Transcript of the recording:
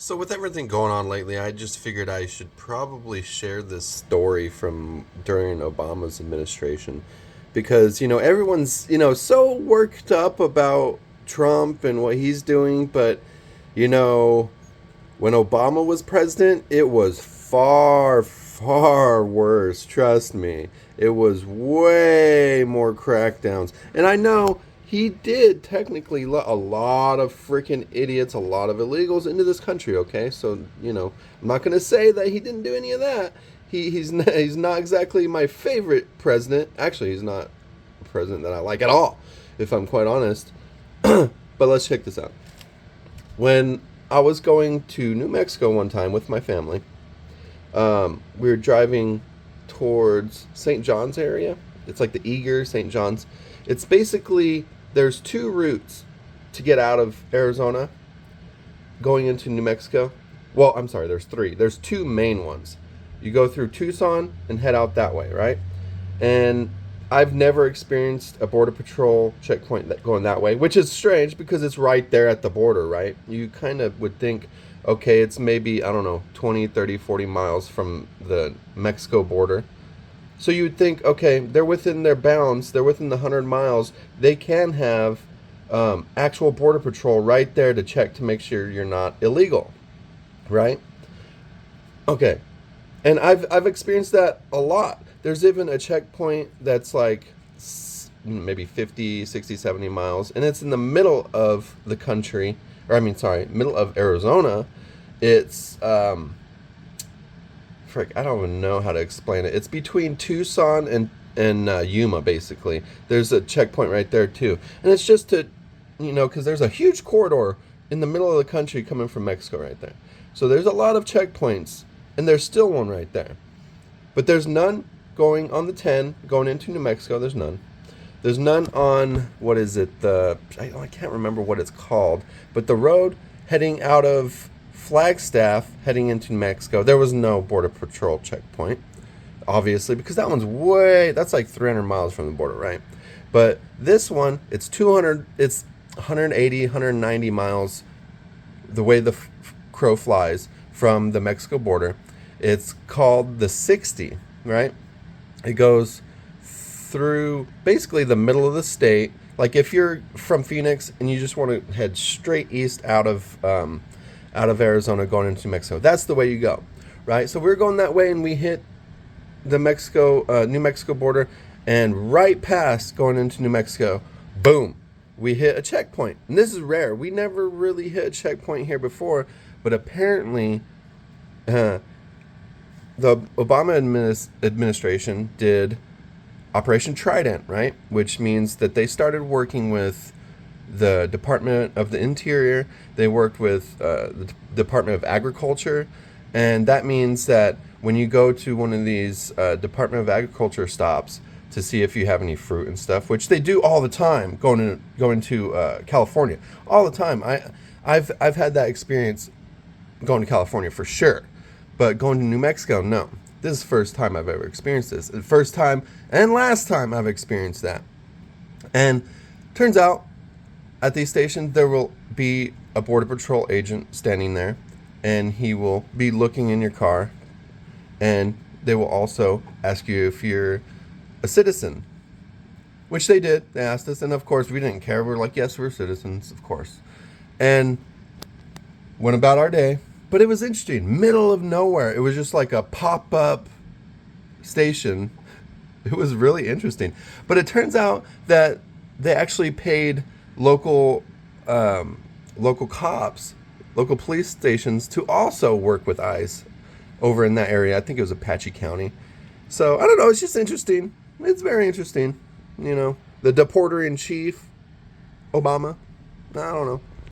So, with everything going on lately, I just figured I should probably share this story from during Obama's administration because, everyone's, so worked up about Trump and what he's doing, but, you know, when Obama was president, it was far, far worse. Trust me. It was way more crackdowns. And I know he did technically let a lot of freaking idiots, a lot of illegals into this country, okay? So, I'm not going to say that he didn't do any of that. He's not exactly my favorite president. Actually, he's not a president that I like at all, if I'm quite honest. But let's check this out. When I was going to New Mexico one time with my family, we were driving towards St. John's area. It's like the Eager, St. John's. It's basically, there's two routes to get out of Arizona going into New Mexico. Well, I'm sorry, there's three. There's two main ones. You go through Tucson and head out that way, right? And I've never experienced a border patrol checkpoint going that way, which is strange because it's right there at the border, right? You kind of would think, okay, it's maybe, I don't know, 20, 30, 40 miles from the Mexico border. So you would think, okay, they're within their bounds, they're within the 100 miles, they can have actual border patrol right there to check to make sure you're not illegal, right? Okay, and I've experienced that a lot. There's even a checkpoint that's like maybe 50, 60, 70 miles, and it's in the middle of the country, or I mean, sorry, middle of Arizona. It's, I don't even know how to explain it. It's between Tucson and Yuma, basically. There's a checkpoint right there, too. And it's just to, because there's a huge corridor in the middle of the country coming from Mexico right there. So there's a lot of checkpoints, and there's still one right there. But there's none going on the 10, going into New Mexico. There's none. There's none on, what is it, I can't remember what it's called, but the road heading out of Flagstaff, heading into New Mexico, there was no Border Patrol checkpoint, obviously, because that's like 300 miles from the border, right? But this one, it's 180, 190 miles the way the crow flies from the Mexico border. It's called the 60, right? It goes through basically the middle of the state. Like if you're from Phoenix and you just want to head straight east out of Arizona going into New Mexico, that's the way you go, right? So we're going that way and we hit the New Mexico border, and right past going into New Mexico, boom, we hit a checkpoint. And this is rare. We never really hit a checkpoint here before, but apparently the Obama administration did Operation Trident, right? Which means that they started working with the Department of the Interior. They worked with the Department of Agriculture. And that means that when you go to one of these Department of Agriculture stops to see if you have any fruit and stuff, which they do all the time, going to California all the time. I've had that experience going to California for sure, but going to New Mexico, no. This is the first time I've ever experienced this. The first time and last time I've experienced that. And turns out at these stations there will be a Border Patrol agent standing there, and he will be looking in your car, and they will also ask you if you're a citizen, which they did. They asked us, and of course we didn't care. We were like, yes, we're citizens, of course. And went about our day. But it was interesting. Middle of nowhere. It was just like a pop-up station. It was really interesting. But it turns out that they actually paid local cops, local police stations to also work with ICE over in that area. I think it was Apache County. So, I don't know. It's just interesting. It's very interesting. The deporter-in-chief, Obama. I don't know.